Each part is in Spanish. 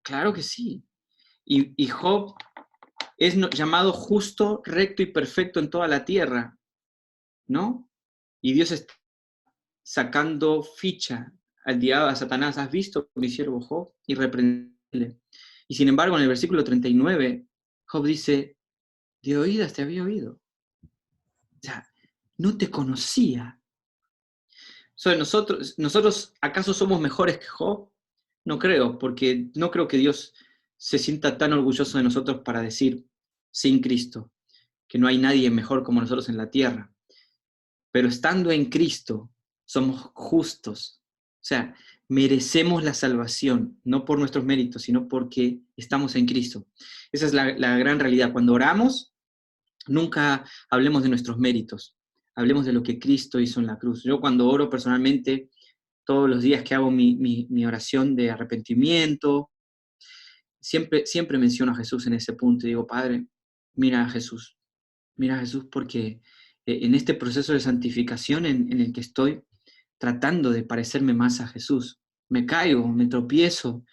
Claro que sí. Y Job es llamado justo, recto y perfecto en toda la tierra, ¿no? Y Dios está sacando ficha al diablo, a Satanás. ¿Has visto mi siervo Job? Irreprensible. Y sin embargo, en el versículo 39, Job dice, de oídas te había oído. O sea, no te conocía. So, nosotros, ¿acaso somos mejores que Job? No creo, porque no creo que Dios se sienta tan orgulloso de nosotros para decir, sin Cristo, que no hay nadie mejor como nosotros en la tierra. Pero estando en Cristo, somos justos. O sea, merecemos la salvación, no por nuestros méritos, sino porque estamos en Cristo. Esa es la gran realidad. Cuando oramos, nunca hablemos de nuestros méritos, hablemos de lo que Cristo hizo en la cruz. Yo cuando oro personalmente, todos los días que hago mi oración de arrepentimiento, siempre menciono a Jesús en ese punto y digo, Padre, mira a Jesús porque en este proceso de santificación en el que estoy tratando de parecerme más a Jesús, me caigo, me tropiezo,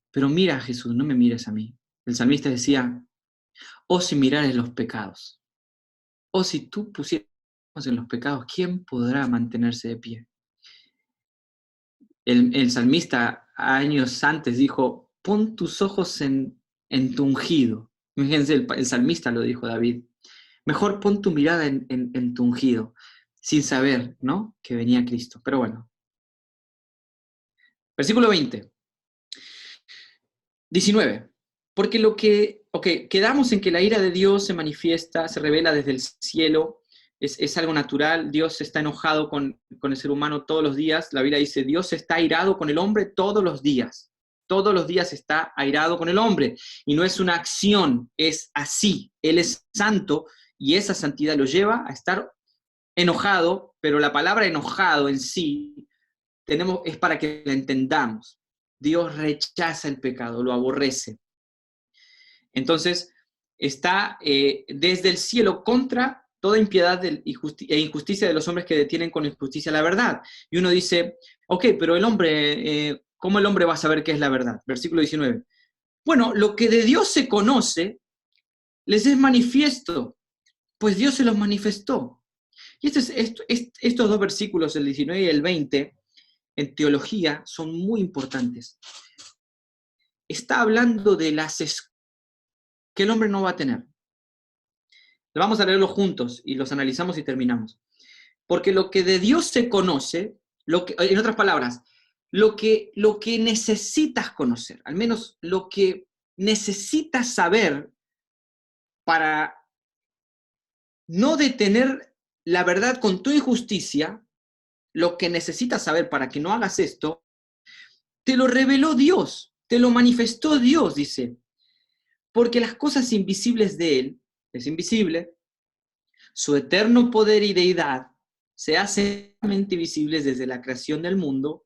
pero mira a Jesús, no me mires a mí. El salmista decía, oh si mirares los pecados, oh si tú pusieras en los pecados, ¿quién podrá mantenerse de pie? El salmista años antes dijo, pon tus ojos en tu ungido. Fíjense, el salmista lo dijo David. Mejor pon tu mirada en tu ungido, sin saber, ¿no?, que venía Cristo. Pero bueno. Versículo 20. 19. Porque quedamos en que la ira de Dios se manifiesta, se revela desde el cielo, es algo natural. Dios está enojado con el ser humano todos los días. La Biblia dice, Dios está airado con el hombre todos los días. Todos los días está airado con el hombre. Y no es una acción, es así. Él es santo y esa santidad lo lleva a estar enojado, pero la palabra enojado en sí es para que la entendamos. Dios rechaza el pecado, lo aborrece. Entonces, está desde el cielo contra toda impiedad e injusticia de los hombres que detienen con injusticia la verdad. Y uno dice, ok, pero el hombre, ¿cómo el hombre va a saber qué es la verdad? Versículo 19. Bueno, lo que de Dios se conoce, les es manifiesto, pues Dios se los manifestó. Y estos dos versículos, el 19 y el 20, en teología, son muy importantes. Está hablando de las que el hombre no va a tener. Vamos a leerlos juntos y los analizamos y terminamos. Porque lo que de Dios se conoce, en otras palabras, lo que necesitas conocer, al menos lo que necesitas saber para no detener la verdad con tu injusticia, lo que necesitas saber para que no hagas esto, te lo reveló Dios, te lo manifestó Dios, dice. Porque las cosas invisibles de Él, es invisible, su eterno poder y deidad se hacen visibles desde la creación del mundo,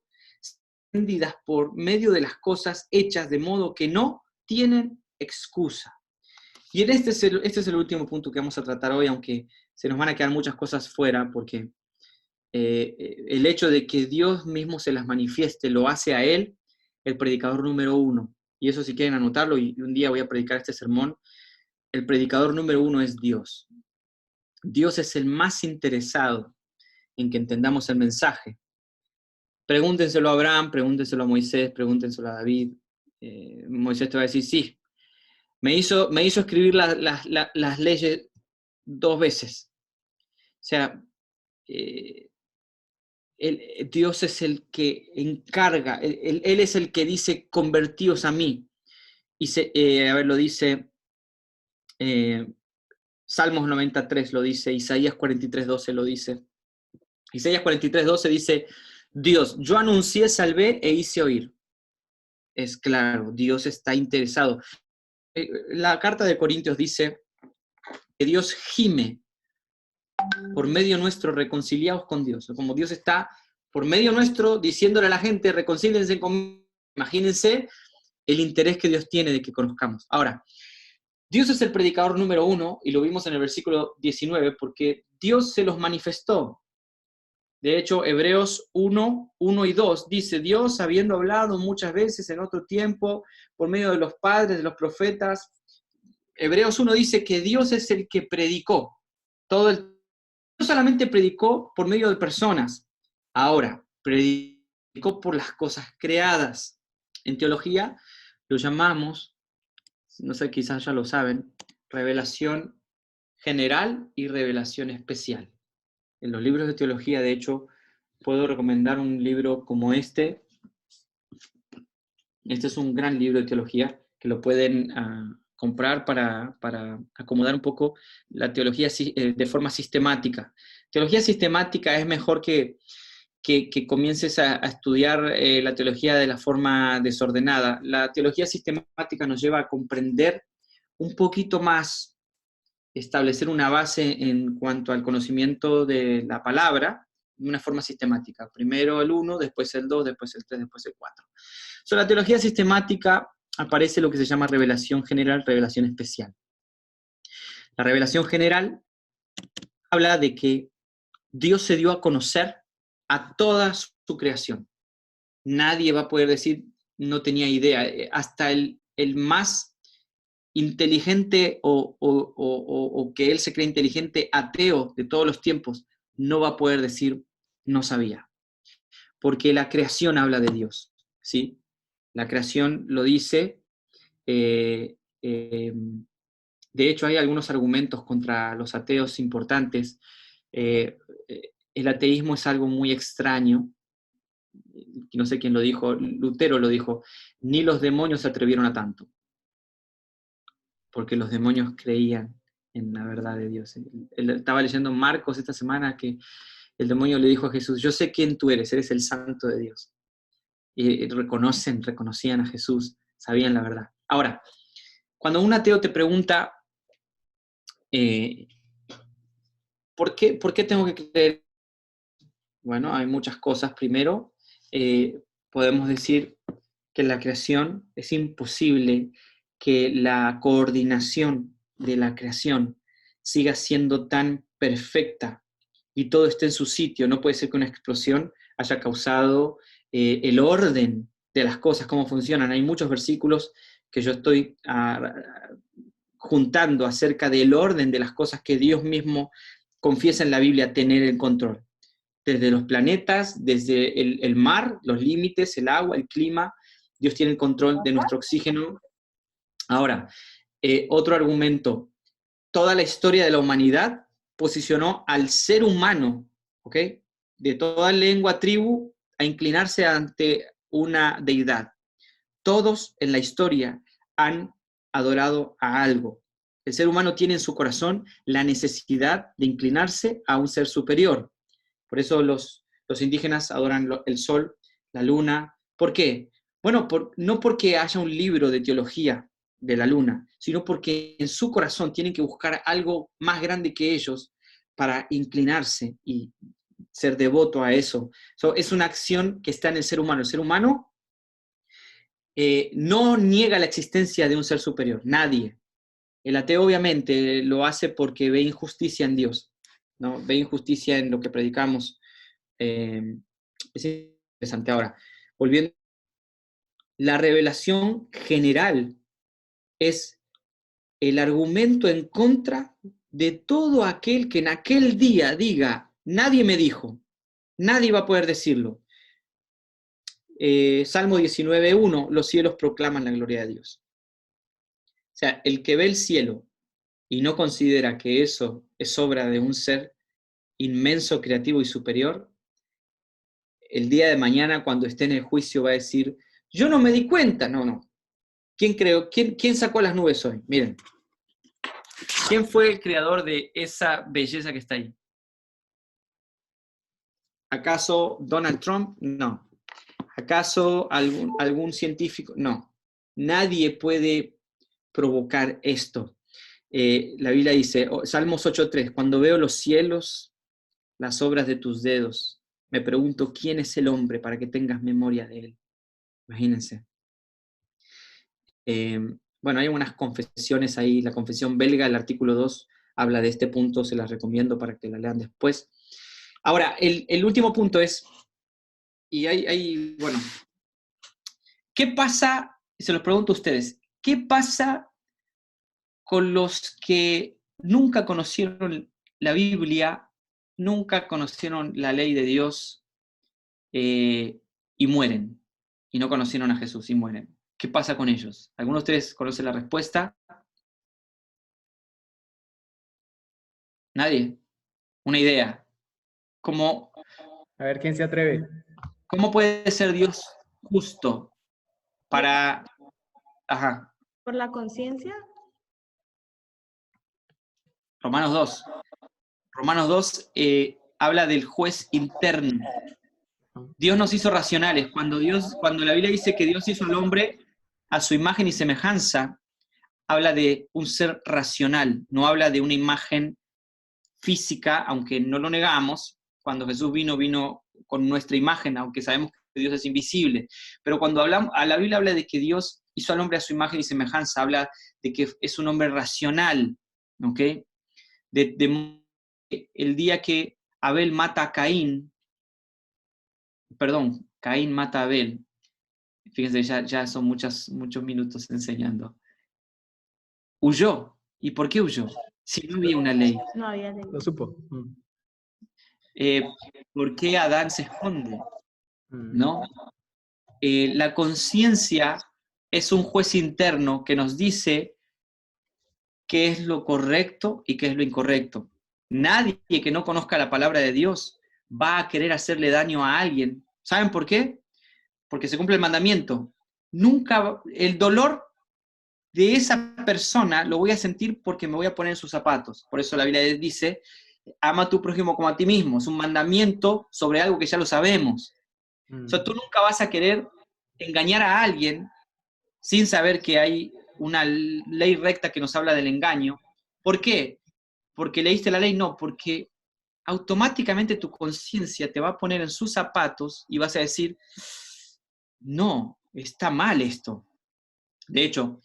entendidas por medio de las cosas hechas de modo que no tienen excusa. Y este es el último punto que vamos a tratar hoy, aunque se nos van a quedar muchas cosas fuera, porque el hecho de que Dios mismo se las manifieste lo hace a Él el predicador número 1. Y eso si quieren anotarlo, y un día voy a predicar este sermón, el predicador número 1 es Dios. Dios es el más interesado en que entendamos el mensaje. Pregúntenselo a Abraham, pregúntenselo a Moisés, pregúntenselo a David. Moisés te va a decir, sí, me hizo escribir las leyes 2 veces. O sea, Dios es el que encarga, él es el que dice, convertíos a mí. Y lo dice Salmos 93, lo dice, Isaías 43:12 lo dice. Isaías 43:12 dice, Dios, yo anuncié, salvé e hice oír. Es claro, Dios está interesado. La carta de Corintios dice que Dios gime por medio nuestro, reconciliados con Dios. Como Dios está por medio nuestro diciéndole a la gente, reconcíliense conmigo. Imagínense el interés que Dios tiene de que conozcamos. Ahora, Dios es el predicador número 1, y lo vimos en el versículo 19, porque Dios se los manifestó. De hecho, Hebreos 1 y 2 dice, Dios, habiendo hablado muchas veces en otro tiempo, por medio de los padres, de los profetas, Hebreos 1 dice que Dios es el que predicó. No solamente predicó por medio de personas, ahora predicó por las cosas creadas. En teología lo llamamos, no sé, quizás ya lo saben, revelación general y revelación especial. En los libros de teología, de hecho, puedo recomendar un libro como este. Este es un gran libro de teología que lo pueden comprar para acomodar un poco la teología de forma sistemática. Teología sistemática es mejor que comiences a estudiar la teología de la forma desordenada. La teología sistemática nos lleva a comprender un poquito más, establecer una base en cuanto al conocimiento de la palabra de una forma sistemática. Primero el 1, después el 2, después el 3, después el 4. Sobre la teología sistemática aparece lo que se llama revelación general, revelación especial. La revelación general habla de que Dios se dio a conocer a toda su creación. Nadie va a poder decir, no tenía idea. Hasta el más inteligente o que él se cree inteligente, ateo de todos los tiempos, no va a poder decir, no sabía. Porque la creación habla de Dios, ¿sí? La creación lo dice. De hecho, hay algunos argumentos contra los ateos importantes. El ateísmo es algo muy extraño. No sé quién lo dijo, Lutero lo dijo, ni los demonios se atrevieron a tanto, porque los demonios creían en la verdad de Dios. Él estaba leyendo Marcos esta semana que el demonio le dijo a Jesús, yo sé quién tú eres el santo de Dios. Y reconocían a Jesús, sabían la verdad. Ahora, cuando un ateo te pregunta, ¿por qué tengo que creer? Bueno, hay muchas cosas. Primero, podemos decir que en la creación es imposible que la coordinación de la creación siga siendo tan perfecta y todo esté en su sitio. No puede ser que una explosión haya causado el orden de las cosas, cómo funcionan. Hay muchos versículos que yo estoy juntando acerca del orden de las cosas que Dios mismo confiesa en la Biblia tener el control. Desde los planetas, desde el mar, los límites, el agua, el clima, Dios tiene el control de nuestro oxígeno. Ahora, otro argumento, toda la historia de la humanidad posicionó al ser humano, ¿ok? De toda lengua, tribu, a inclinarse ante una deidad. Todos en la historia han adorado a algo. El ser humano tiene en su corazón la necesidad de inclinarse a un ser superior. Por eso los indígenas adoran el sol, la luna. ¿Por qué? Bueno, no porque haya un libro de teología de la luna, sino porque en su corazón tienen que buscar algo más grande que ellos para inclinarse y ser devoto a eso. Es una acción que está en el ser humano. El ser humano no niega la existencia de un ser superior, nadie. El ateo obviamente lo hace porque ve injusticia en Dios, ¿no? Ve injusticia en lo que predicamos. Es interesante. Ahora, volviendo, la revelación general es el argumento en contra de todo aquel que en aquel día diga, nadie me dijo, nadie va a poder decirlo. Salmo 19:1, los cielos proclaman la gloria de Dios. O sea, el que ve el cielo y no considera que eso es obra de un ser inmenso, creativo y superior, el día de mañana cuando esté en el juicio va a decir, yo no me di cuenta, no. ¿Quién sacó las nubes hoy? Miren, ¿quién fue el creador de esa belleza que está ahí? ¿Acaso Donald Trump? No. ¿Acaso algún científico? No. Nadie puede provocar esto. La Biblia dice, Salmos 8:3, cuando veo los cielos, las obras de tus dedos, me pregunto, ¿quién es el hombre para que tengas memoria de él? Imagínense. Bueno, hay unas confesiones ahí, la confesión belga, el artículo 2, habla de este punto, se las recomiendo para que la lean después. Ahora, el último punto es, bueno, ¿qué pasa? Se los pregunto a ustedes, ¿qué pasa con los que nunca conocieron la Biblia, nunca conocieron la ley de Dios y mueren? Y no conocieron a Jesús y mueren. ¿Qué pasa con ellos? ¿Alguno de ustedes conoce la respuesta? ¿Nadie? Una idea. ¿Cómo, A ver quién se atreve. cómo puede ser Dios justo para... Ajá, ¿Por la conciencia? Romanos 2. Romanos 2 habla del juez interno. Dios nos hizo racionales. Cuando la Biblia dice que Dios hizo al hombre a su imagen y semejanza, habla de un ser racional, no habla de una imagen física, aunque no lo negamos. Cuando Jesús vino con nuestra imagen, aunque sabemos que Dios es invisible. Pero cuando hablamos, a la Biblia habla de que Dios hizo al hombre a su imagen y semejanza, habla de que es un hombre racional, ¿ok? El día que Abel mata a Caín, perdón, Caín mata a Abel, fíjense, ya son muchos minutos enseñando. Huyó. ¿Y por qué huyó? Si no había una ley. No había ley. Lo supo. ¿Por qué Adán se esconde? ¿No? La conciencia es un juez interno que nos dice qué es lo correcto y qué es lo incorrecto. Nadie que no conozca la palabra de Dios va a querer hacerle daño a alguien. ¿Saben por qué? Porque se cumple el mandamiento. Nunca, el dolor de esa persona lo voy a sentir porque me voy a poner en sus zapatos. Por eso la Biblia dice, ama a tu prójimo como a ti mismo. Es un mandamiento sobre algo que ya lo sabemos. O sea, tú nunca vas a querer engañar a alguien sin saber que hay una ley recta que nos habla del engaño. ¿Por qué? ¿Porque leíste la ley? No, porque automáticamente tu conciencia te va a poner en sus zapatos y vas a decir, no, está mal esto. De hecho,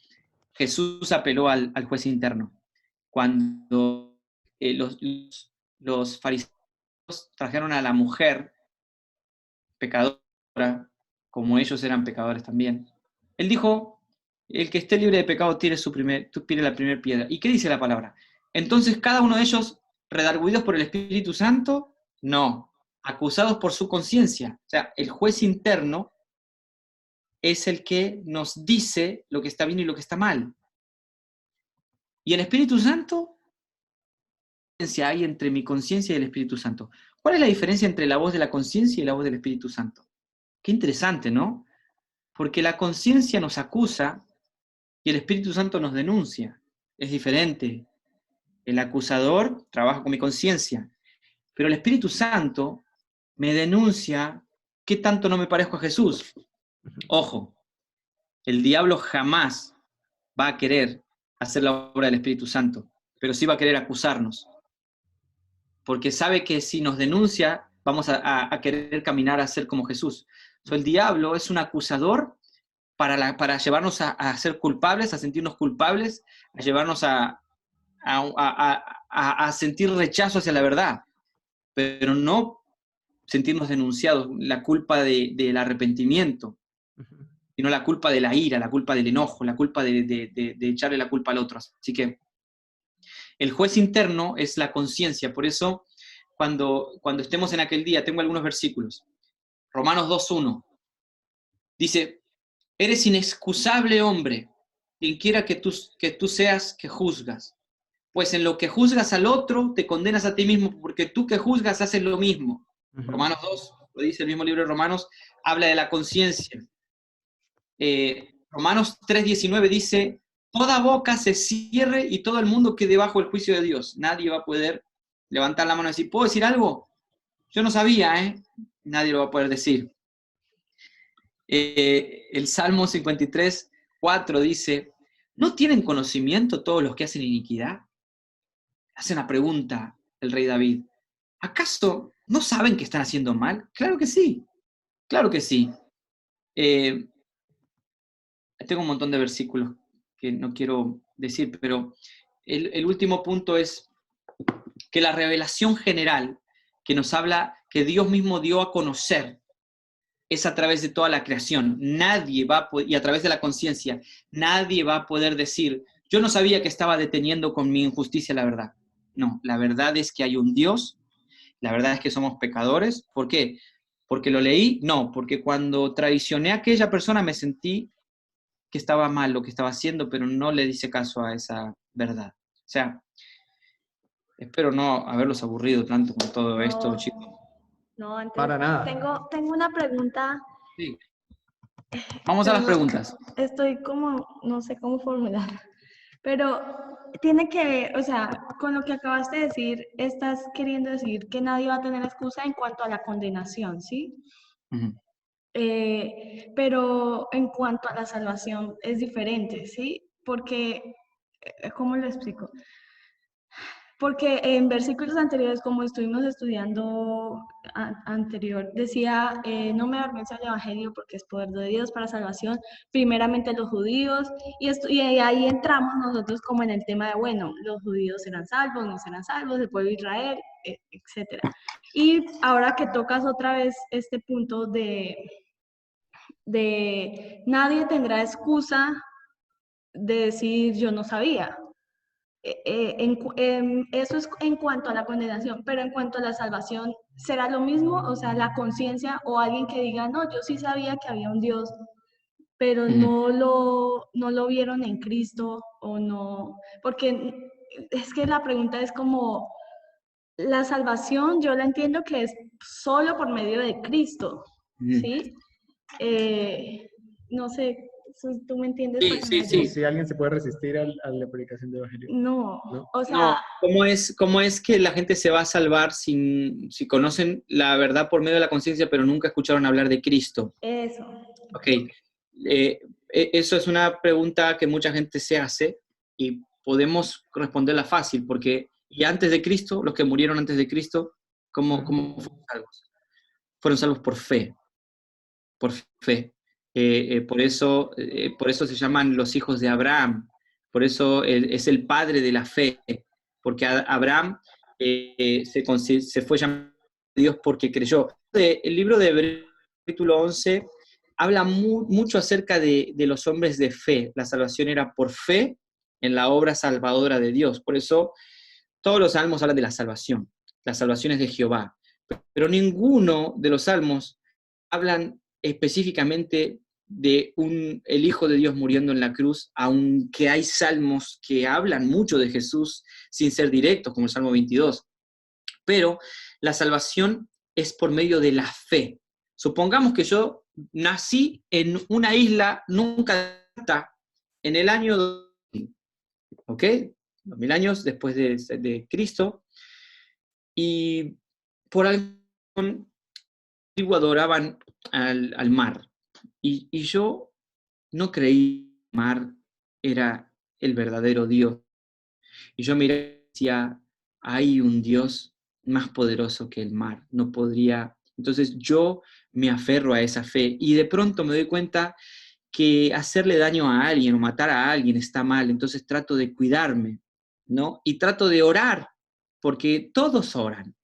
Jesús apeló al juez interno. Cuando los fariseos trajeron a la mujer pecadora, como ellos eran pecadores también, él dijo, el que esté libre de pecado tire la primera piedra. ¿Y qué dice la palabra? Entonces cada uno de ellos, redarguidos por el Espíritu Santo, no, acusados por su conciencia. O sea, el juez interno es el que nos dice lo que está bien y lo que está mal. ¿Y el Espíritu Santo? ¿Qué diferencia hay entre mi conciencia y el Espíritu Santo? ¿Cuál es la diferencia entre la voz de la conciencia y la voz del Espíritu Santo? Qué interesante, ¿no? Porque la conciencia nos acusa y el Espíritu Santo nos denuncia. Es diferente. El acusador trabaja con mi conciencia, pero el Espíritu Santo me denuncia qué tanto no me parezco a Jesús. Ojo, el diablo jamás va a querer hacer la obra del Espíritu Santo, pero sí va a querer acusarnos, porque sabe que si nos denuncia, vamos a querer caminar a ser como Jesús. El diablo es un acusador para llevarnos a ser culpables, a sentirnos culpables, a llevarnos a sentir rechazo hacia la verdad, pero no sentirnos denunciados, la culpa del arrepentimiento, sino la culpa de la ira, la culpa del enojo, la culpa de echarle la culpa al otro. Así que el juez interno es la conciencia, por eso cuando estemos en aquel día, tengo algunos versículos. Romanos 2:1 dice, eres inexcusable hombre, quien quiera que tú seas que juzgas. Pues en lo que juzgas al otro, te condenas a ti mismo, porque tú que juzgas haces lo mismo. Romanos 2, lo dice el mismo libro de Romanos, habla de la conciencia. Romanos 3:19 dice, toda boca se cierre y todo el mundo quede bajo el juicio de Dios. Nadie va a poder levantar la mano y decir, ¿puedo decir algo? Yo no sabía, ¿eh? Nadie lo va a poder decir. El Salmo 53:4 dice, ¿no tienen conocimiento todos los que hacen iniquidad? Hace una pregunta el rey David. ¿Acaso no saben que están haciendo mal? Claro que sí, claro que sí. Tengo un montón de versículos que no quiero decir, pero el último punto es que la revelación general que nos habla que Dios mismo dio a conocer, es a través de toda la creación. Nadie va a poder, y a través de la conciencia, nadie va a poder decir, yo no sabía que estaba deteniendo con mi injusticia la verdad. No, la verdad es que hay un Dios, la verdad es que somos pecadores. ¿Por qué? ¿Porque lo leí? No, porque cuando traicioné a aquella persona me sentí que estaba mal lo que estaba haciendo, pero no le hice caso a esa verdad. O sea, espero no haberlos aburrido tanto con todo esto, chicos. No, no, Para entonces nada. tengo una pregunta, Sí. Vamos a pero las no, preguntas. estoy como, no sé cómo formularla. Pero tiene que ver, o sea, con lo que acabaste de decir, estás queriendo decir que nadie va a tener excusa en cuanto a la condenación, ¿sí? Ujú. Pero en cuanto a la salvación es diferente, ¿sí? Porque, ¿cómo lo explico? Porque en versículos anteriores, como estuvimos estudiando anterior, decía, no me avergüenza el Evangelio porque es poder de Dios para salvación, primeramente los judíos, y ahí entramos nosotros como en el tema de, bueno, los judíos serán salvos, no serán salvos, el pueblo de Israel, etcétera. Y ahora que tocas otra vez este punto de nadie tendrá excusa de decir yo no sabía. Eso es en cuanto a la condenación, pero en cuanto a la salvación, ¿será lo mismo? O sea, la conciencia o alguien que diga, no, yo sí sabía que había un Dios, pero Ujú. no lo vieron en Cristo o no, porque es que la pregunta es como, la salvación yo la entiendo que es solo por medio de Cristo, Ujú. ¿sí? Eh, no sé, ¿tú me entiendes Sí, para que me sí, Como ayudes? sí. si alguien se puede resistir a la predicación del Evangelio, No, ¿no? o sea, No, ¿cómo es que la gente se va a salvar si conocen la verdad por medio de la conciencia, pero nunca escucharon hablar de Cristo? eso. Ok, eso es una pregunta que mucha gente se hace y podemos responderla fácil, porque y antes de Cristo, los que murieron antes de Cristo, ¿cómo fueron salvos? Fueron salvos por fe. Por eso se llaman los hijos de Abraham, por eso es el padre de la fe, porque Abraham se fue llamado Dios porque creyó. El libro de Hebreos, capítulo 11, habla mucho acerca de los hombres de fe. La salvación era por fe en la obra salvadora de Dios. Por eso todos los salmos hablan de la salvación. La salvación es de Jehová. Pero ninguno de los salmos hablan específicamente de el Hijo de Dios muriendo en la cruz, aunque hay salmos que hablan mucho de Jesús sin ser directos, como el Salmo 22. Pero la salvación es por medio de la fe. Supongamos que yo nací en una isla nunca en el año 2000, ¿ok? 2000 años después de Cristo, y por algún motivo adoraban al mar. Y yo no creí que el mar era el verdadero Dios. Y yo miré y decía, hay un Dios más poderoso que el mar. No podría. Entonces yo me aferro a esa fe y de pronto me doy cuenta que hacerle daño a alguien o matar a alguien está mal. Entonces trato de cuidarme, ¿no? Y trato de orar, porque todos oran.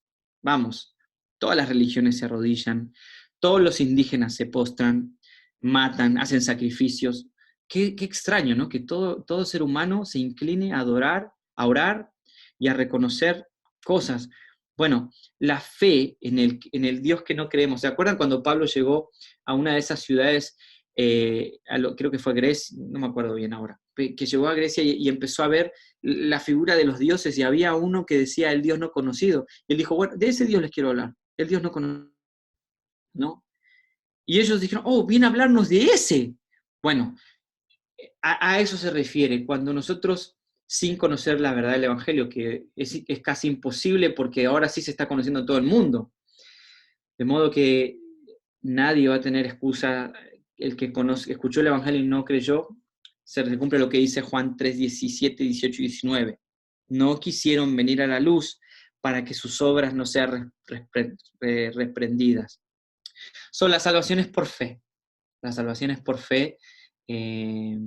Vamos, todas las religiones se arrodillan, todos los indígenas se postran, matan, hacen sacrificios. Qué extraño, ¿no? Que todo ser humano se incline a adorar, a orar y a reconocer cosas. Bueno, la fe en el Dios que no creemos. ¿Se acuerdan cuando Pablo llegó a una de esas ciudades, creo que fue Grecia, no me acuerdo bien ahora, que llegó a Grecia y empezó a ver la figura de los dioses y había uno que decía el Dios no conocido? Y él dijo, bueno, de ese Dios les quiero hablar, el Dios no conocido, ¿no? Y ellos dijeron, oh, viene a hablarnos de ese. Bueno, a eso se refiere, cuando nosotros, sin conocer la verdad del Evangelio, que es casi imposible porque ahora sí se está conociendo en todo el mundo, de modo que nadie va a tener excusa, el que escuchó el Evangelio y no creyó, se cumple lo que dice Juan 3, 17, 18 y 19. No quisieron venir a la luz para que sus obras no sean reprendidas. Son las salvaciones por fe. La salvación es por fe, eh,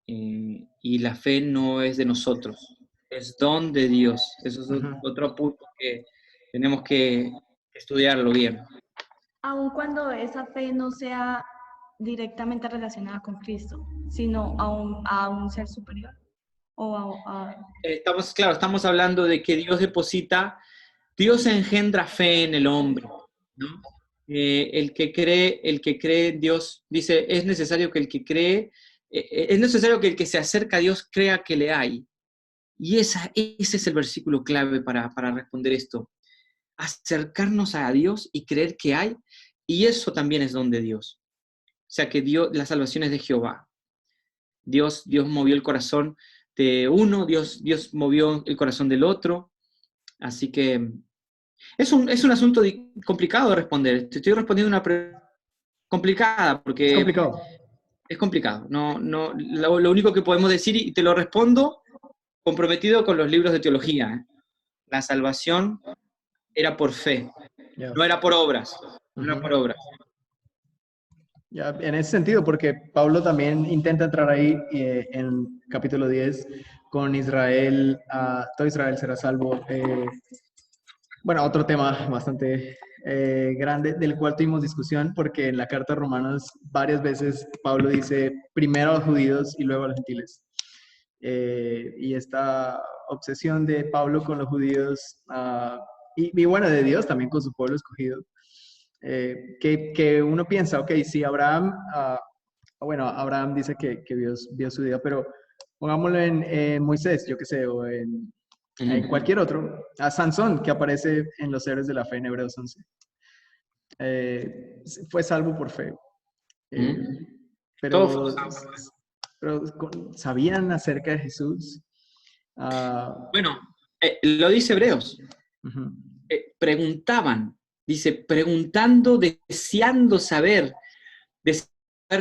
y la fe no es de nosotros, es don de Dios. Eso es Ajá. otro punto que tenemos que estudiarlo bien. Aun cuando esa fe no sea directamente relacionada con Cristo, sino a un ser superior. O Estamos hablando de que Dios engendra fe en el hombre, ¿no? El que cree en Dios, dice, es necesario que es necesario que el que se acerca a Dios crea que le hay. Y ese es el versículo clave para responder esto. Acercarnos a Dios y creer que hay, y eso también es don de Dios. O sea que la salvación es de Jehová. Dios movió el corazón de uno, Dios movió el corazón del otro. Así que es un asunto complicado de responder. Te estoy respondiendo una pregunta complicada, Es porque complicado. es complicado. Lo único que podemos decir, y te lo respondo comprometido con los libros de teología, ¿eh? La salvación era por fe, Ya. no era por obras. No era por obras. Ya, en ese sentido, porque Pablo también intenta entrar ahí en capítulo 10 con Israel, todo Israel será salvo. Bueno, otro tema bastante grande del cual tuvimos discusión, porque en la carta a Romanos varias veces Pablo dice primero a los judíos y luego a los gentiles. Y esta obsesión de Pablo con los judíos y bueno, de Dios también con su pueblo escogido. Que uno piensa, ok, si Abraham, bueno, Abraham dice que vio su día, pero pongámoslo en Moisés, yo qué sé, o en cualquier otro, a Sansón, que aparece en los héroes de la fe en Hebreos 11. Fue salvo por fe. Pero, ¿sabían acerca de Jesús? Bueno, lo dice Hebreos. Uh-huh. Preguntaban, dice, preguntando, deseando saber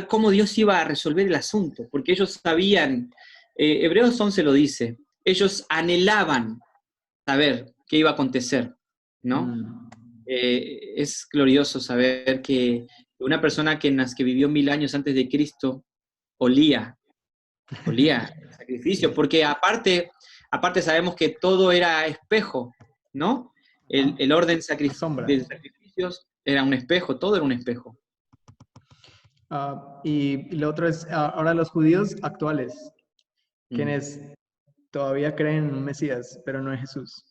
cómo Dios iba a resolver el asunto, porque ellos sabían, Hebreos 11 lo dice, ellos anhelaban saber qué iba a acontecer, ¿no? Es glorioso saber que una persona que vivió 1000 años antes de Cristo olía sacrificio, porque aparte sabemos que todo era espejo, ¿no? El orden de sacrificios era un espejo, todo era un espejo. Y lo otro es, ahora los judíos actuales, quienes todavía creen en un Mesías, pero no en Jesús.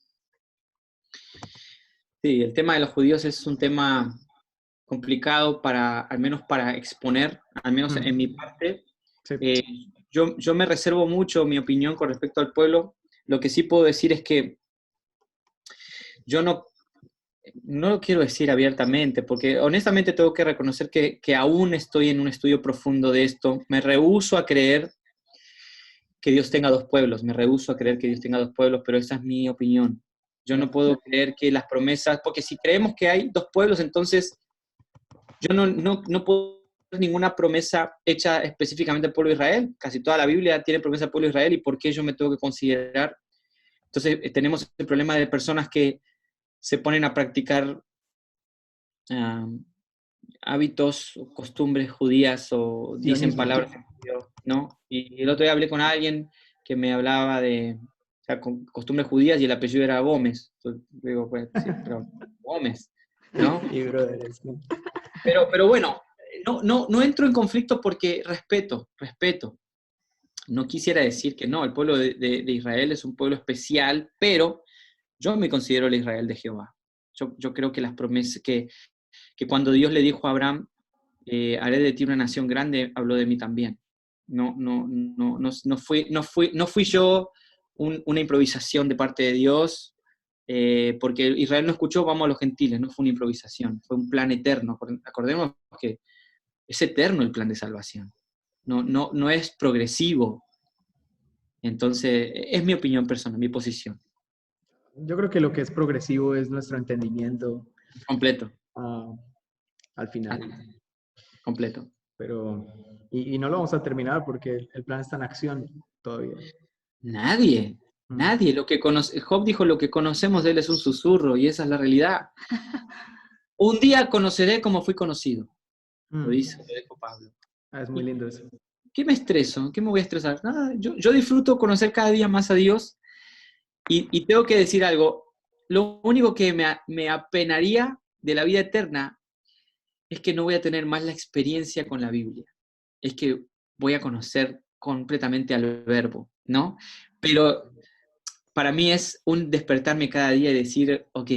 Sí, el tema de los judíos es un tema complicado al menos para exponer, al menos en mi parte. Sí. Yo me reservo mucho mi opinión con respecto al pueblo. Lo que sí puedo decir es que yo no lo quiero decir abiertamente, porque honestamente tengo que reconocer que aún estoy en un estudio profundo de esto. Me rehúso a creer que Dios tenga dos pueblos, pero esa es mi opinión. Yo no puedo creer que las promesas, porque si creemos que hay dos pueblos, entonces yo no puedo ver ninguna promesa hecha específicamente al pueblo de Israel. Casi toda la Biblia tiene promesa al pueblo de Israel, ¿y por qué yo me tengo que considerar? Entonces tenemos el problema de personas que se ponen a practicar hábitos o costumbres judías o dicen palabras en judío, ¿no? Y el otro día hablé con alguien que me hablaba de costumbres judías y el apellido era Gómez. Entonces, digo, pues sí, pero Gómez, ¿no? Y brothers, ¿no? Pero bueno, no entro en conflicto porque respeto. No quisiera decir que no, el pueblo de Israel es un pueblo especial, pero yo me considero el Israel de Jehová. Yo creo que las promesas, que cuando Dios le dijo a Abraham, haré de ti una nación grande, habló de mí también. No fui yo una improvisación de parte de Dios, porque Israel no escuchó, vamos a los gentiles, no fue una improvisación, fue un plan eterno. Acordemos que es eterno el plan de salvación, no es progresivo. Entonces, es mi opinión personal, mi posición. Yo creo que lo que es progresivo es nuestro entendimiento. Completo. Al final. Completo. Pero, y no lo vamos a terminar porque el plan está en acción todavía. Nadie. Job dijo, lo que conocemos de él es un susurro, y esa es la realidad. Un día conoceré como fui conocido. Lo dijo Pablo. Es muy lindo eso. ¿Qué me estreso? ¿Qué me voy a estresar? Nada, yo disfruto conocer cada día más a Dios, y tengo que decir algo. Lo único que me apenaría de la vida eterna es que no voy a tener más la experiencia con la Biblia. Es que voy a conocer completamente al Verbo, ¿no? Pero para mí es un despertarme cada día y decir, ok,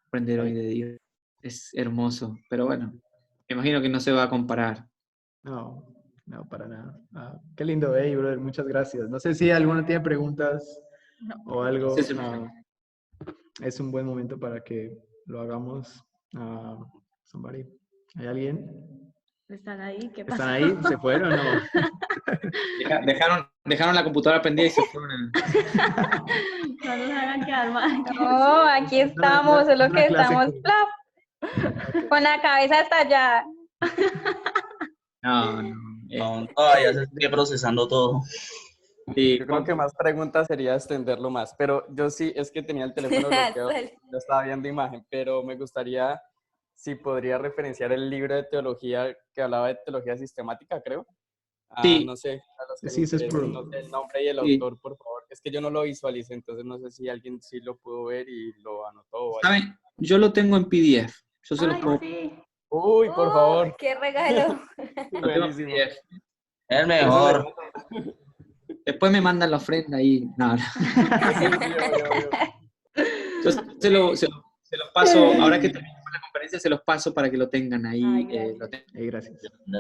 aprender hoy de Dios. Es hermoso, pero bueno, me imagino que no se va a comparar. No, no, para nada. Qué lindo, hey, brother, muchas gracias. No sé si alguno tiene preguntas No. o algo. Ese es el- Es un buen momento para que lo hagamos. Somebody. ¿Hay alguien? ¿Están ahí? ¿Qué ¿Están pasó? ahí? ¿Se fueron o no? Dejaron la computadora prendida y se fueron. No nos hagan quedar mal. No, aquí estamos, solo que estamos plop, con la cabeza estallada. No, no. No, todavía se sigue procesando todo. Sí, Yo creo que más preguntas sería extenderlo más, pero yo sí, es que tenía el teléfono bloqueado, yo estaba viendo imagen, pero me gustaría, si podría referenciar el libro de teología que hablaba de teología sistemática, creo. Sí. No sé, a los que Sí, les ese es interese, por- no sé el nombre y el Sí. autor, por favor. Es que yo no lo visualicé, entonces no sé si alguien sí lo pudo ver y lo anotó o algo. ¿saben? Yo lo tengo en PDF. Yo se los Ay, puedo. sí. Uy, por favor. ¡Qué regalo! Lo tengo en Buenísimo. PDF. El mejor. Después me mandan la ofrenda y no, no. Sí, obvio. Yo se los paso, ahora que terminemos la conferencia, se los paso para que lo tengan ahí. Ay, gracias. Lo tengan. Hey, gracias.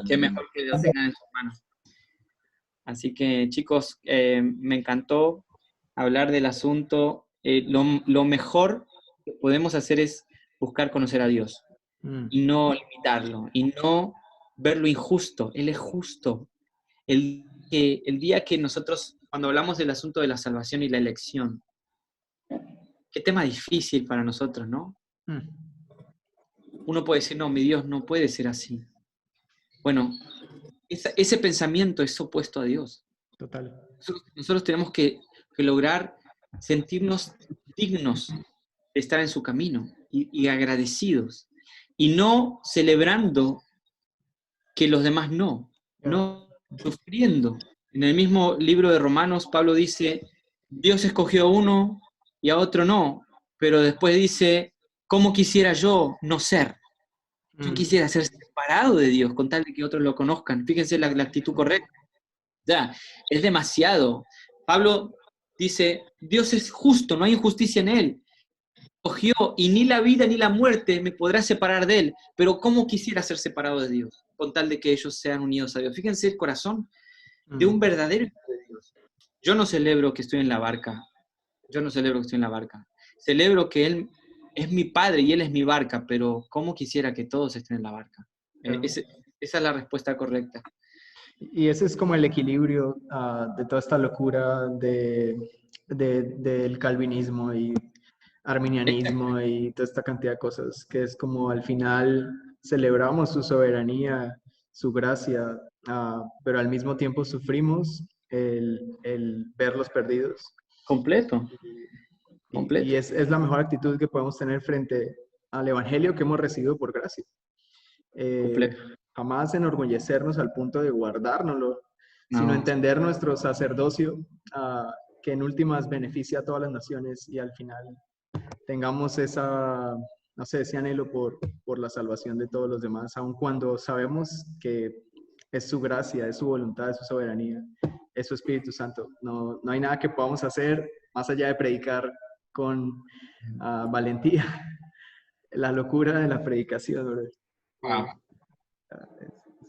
Qué mejor que lo tengan en sus manos. Así que, chicos, me encantó hablar del asunto. Lo mejor que podemos hacer es buscar conocer a Dios y no limitarlo, y no ver lo injusto. Él es justo. El día que nosotros, cuando hablamos del asunto de la salvación y la elección, qué tema difícil para nosotros, ¿no? Mm. Uno puede decir, no, mi Dios no puede ser así. Bueno, ese pensamiento es opuesto a Dios. Total. Nosotros tenemos que lograr sentirnos dignos de estar en su camino y agradecidos, y no celebrando que los demás no sufriendo. En el mismo libro de Romanos, Pablo dice, Dios escogió a uno y a otro no, pero después dice, ¿cómo quisiera yo no ser? Yo quisiera ser separado de Dios con tal de que otros lo conozcan. Fíjense la actitud correcta. Ya, es demasiado. Pablo dice, Dios es justo, no hay injusticia en él. Escogió y ni la vida ni la muerte me podrá separar de él, pero ¿cómo quisiera ser separado de Dios? Con tal de que ellos sean unidos a Dios. Fíjense el corazón de un verdadero hijo de Dios. Yo no celebro que estoy en la barca. Celebro que Él es mi Padre y Él es mi barca, pero ¿cómo quisiera que todos estén en la barca? Esa es la respuesta correcta. Y ese es como el equilibrio de toda esta locura del calvinismo y arminianismo y toda esta cantidad de cosas, que es como al final celebramos su soberanía, su gracia, pero al mismo tiempo sufrimos el verlos perdidos. Completo. Y es la mejor actitud que podemos tener frente al evangelio que hemos recibido por gracia. Jamás enorgullecernos al punto de guardárnoslo, sino entender nuestro sacerdocio, que en últimas beneficia a todas las naciones, y al final tengamos esa, no sé, ese anhelo por la salvación de todos los demás, aun cuando sabemos que es su gracia, es su voluntad, es su soberanía, es su Espíritu Santo. No hay nada que podamos hacer más allá de predicar con valentía, la locura de la predicación, ¿verdad? Wow.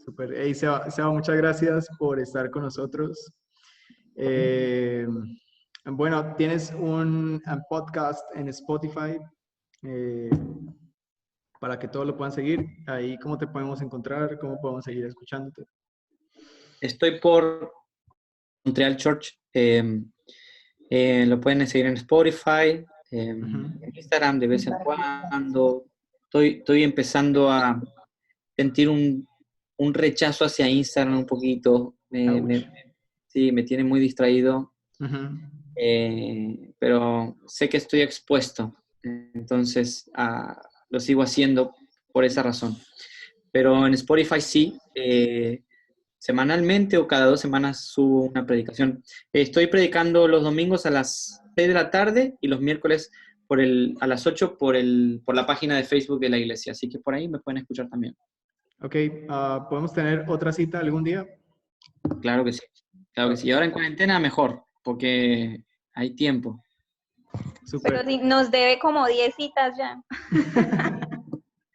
Super. Hey, Seba, muchas gracias por estar con nosotros. Bueno, tienes un podcast en Spotify para que todos lo puedan seguir. Ahí, ¿cómo te podemos encontrar? ¿Cómo podemos seguir escuchándote? Estoy por Montreal Church. Lo pueden seguir en Spotify, en Instagram de vez en cuando. Estoy empezando a sentir un rechazo hacia Instagram un poquito. Sí, me tiene muy distraído. Pero sé que estoy expuesto. Entonces, lo sigo haciendo por esa razón. Pero en Spotify sí. Semanalmente o cada 2 semanas subo una predicación. Estoy predicando los domingos a las 6 de la tarde y los miércoles a las 8 por la página de Facebook de la iglesia. Así que por ahí me pueden escuchar también. Ok, ¿podemos tener otra cita algún día? Claro que sí. Claro que sí. Y ahora en cuarentena mejor, porque hay tiempo. Súper. Pero sí, nos debe como 10 citas ya.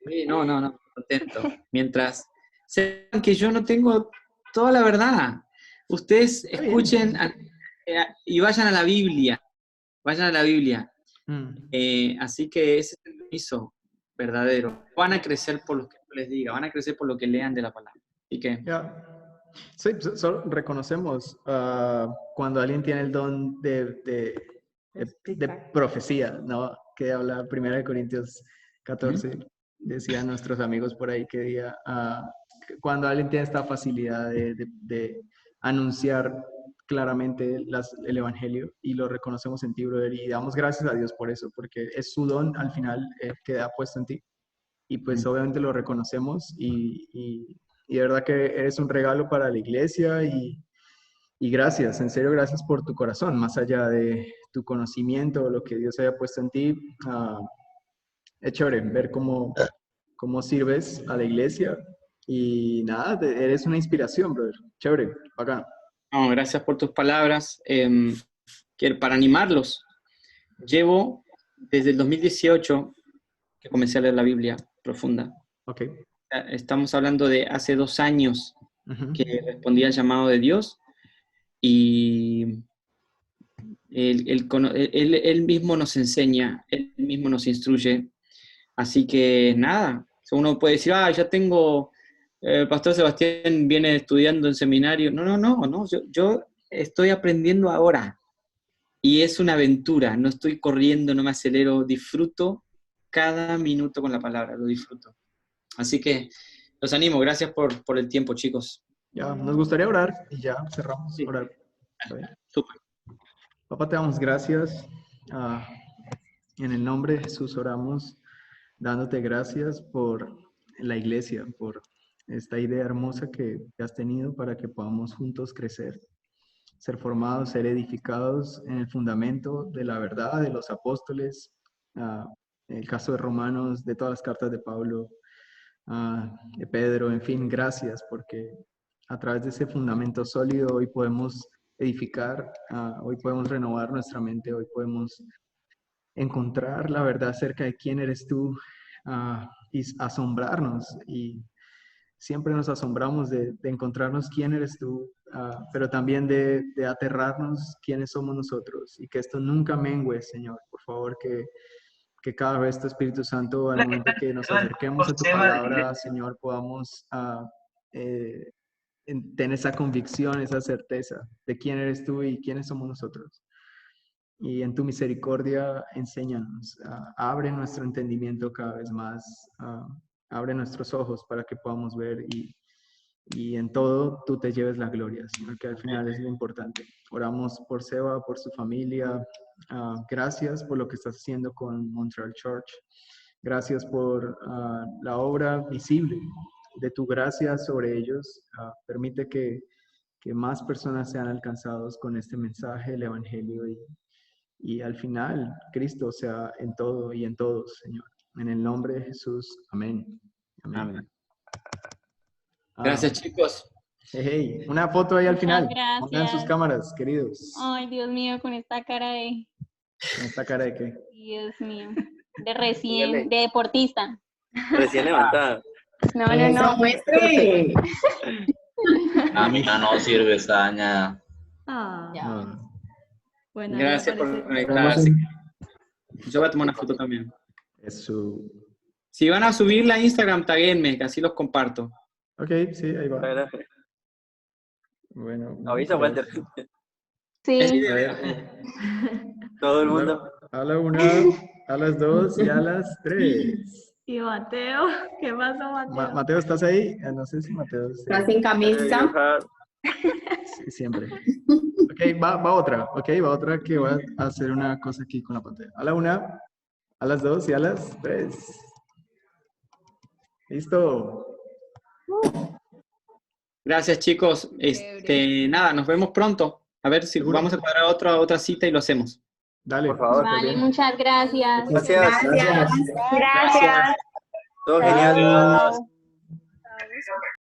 Sí, no, contento. Mientras sepan que yo no tengo toda la verdad. Ustedes escuchen y vayan a la Biblia. Vayan a la Biblia. Así que ese es el permiso verdadero. Van a crecer por lo que yo les diga, van a crecer por lo que lean de la palabra. Así que... Sí, solo reconocemos cuando alguien tiene el don de profecía, ¿no? Que habla 1 Corintios 14, decían nuestros amigos por ahí que cuando alguien tiene esta facilidad de anunciar claramente el Evangelio, y lo reconocemos en ti, brother, y damos gracias a Dios por eso, porque es su don al final que ha puesto en ti, y pues obviamente lo reconocemos, y de verdad que eres un regalo para la iglesia, y gracias, en serio, gracias por tu corazón, más allá de tu conocimiento, lo que Dios haya puesto en ti. Es chévere ver cómo sirves a la iglesia, y nada, eres una inspiración, brother. Chévere, bacán. No, gracias por tus palabras. Para animarlos, llevo desde el 2018 que comencé a leer la Biblia profunda. Okay. Estamos hablando de hace 2 años que respondí al llamado de Dios, y él mismo nos enseña, Él mismo nos instruye. Así que nada, uno puede decir, ya tengo, el pastor Sebastián viene estudiando en seminario. No, yo estoy aprendiendo ahora, y es una aventura, no estoy corriendo, no me acelero, disfruto cada minuto con la palabra, lo disfruto. Así que los animo, gracias por el tiempo, chicos. Ya, nos gustaría orar y ya cerramos. Sí. Orar. ¿Está bien? Súper. Papá, te damos gracias. En el nombre de Jesús oramos, dándote gracias por la iglesia, por esta idea hermosa que has tenido para que podamos juntos crecer, ser formados, ser edificados en el fundamento de la verdad de los apóstoles, en el caso de Romanos, de todas las cartas de Pablo, de Pedro, en fin, gracias, porque a través de ese fundamento sólido hoy podemos edificar, hoy podemos renovar nuestra mente, hoy podemos encontrar la verdad acerca de quién eres tú, y asombrarnos, y siempre nos asombramos de encontrarnos quién eres tú, pero también de aterrarnos quiénes somos nosotros, y que esto nunca mengue, Señor. Por favor, que cada vez tu Espíritu Santo, al momento que nos acerquemos a tu palabra, Señor, podamos tener esa convicción, esa certeza de quién eres tú y quiénes somos nosotros. Y en tu misericordia, enséñanos, abre nuestro entendimiento cada vez más, abre nuestros ojos para que podamos ver, y en todo tú te lleves la gloria, Señor, que al final es lo importante. Oramos por Seba, por su familia. Gracias por lo que estás haciendo con Montreal Church. Gracias por la obra visible de tu gracia sobre ellos. Permite que más personas sean alcanzados con este mensaje, el Evangelio, y al final Cristo sea en todo y en todos, Señor. En el nombre de Jesús. Amén. Amén. Gracias, chicos. Hey, una foto ahí al final. Gracias. Pongan sus cámaras, queridos. Ay, Dios mío, con esta cara de... ¿Con esta cara de qué? Dios mío. De deportista. Recién levantada. No. Muestre. A mí no sirve esta dañada. Bueno, gracias por conectarse. Yo voy a tomar una foto también. Eso. Si van a subirla a Instagram, taguenme, que así los comparto. Ok, sí, ahí va. Bueno. Avisa, Walter. Sí. Todo el mundo. A la 1, a las 2 y a las 3. Y Mateo, ¿qué pasó, Mateo? Mateo, ¿estás ahí? No sé si Mateo... ¿Estás sin camisa? Sí, siempre. Ok, va otra. Ok, va otra que va a hacer una cosa aquí con la pantalla. A la 1, a las 2 y a las 3. Listo. Gracias, chicos. Nada, nos vemos pronto. A ver si vamos a cuadrar otra cita y lo hacemos. Dale, por favor. Vale, muchas gracias. Gracias. Gracias. Todo genial. Chao.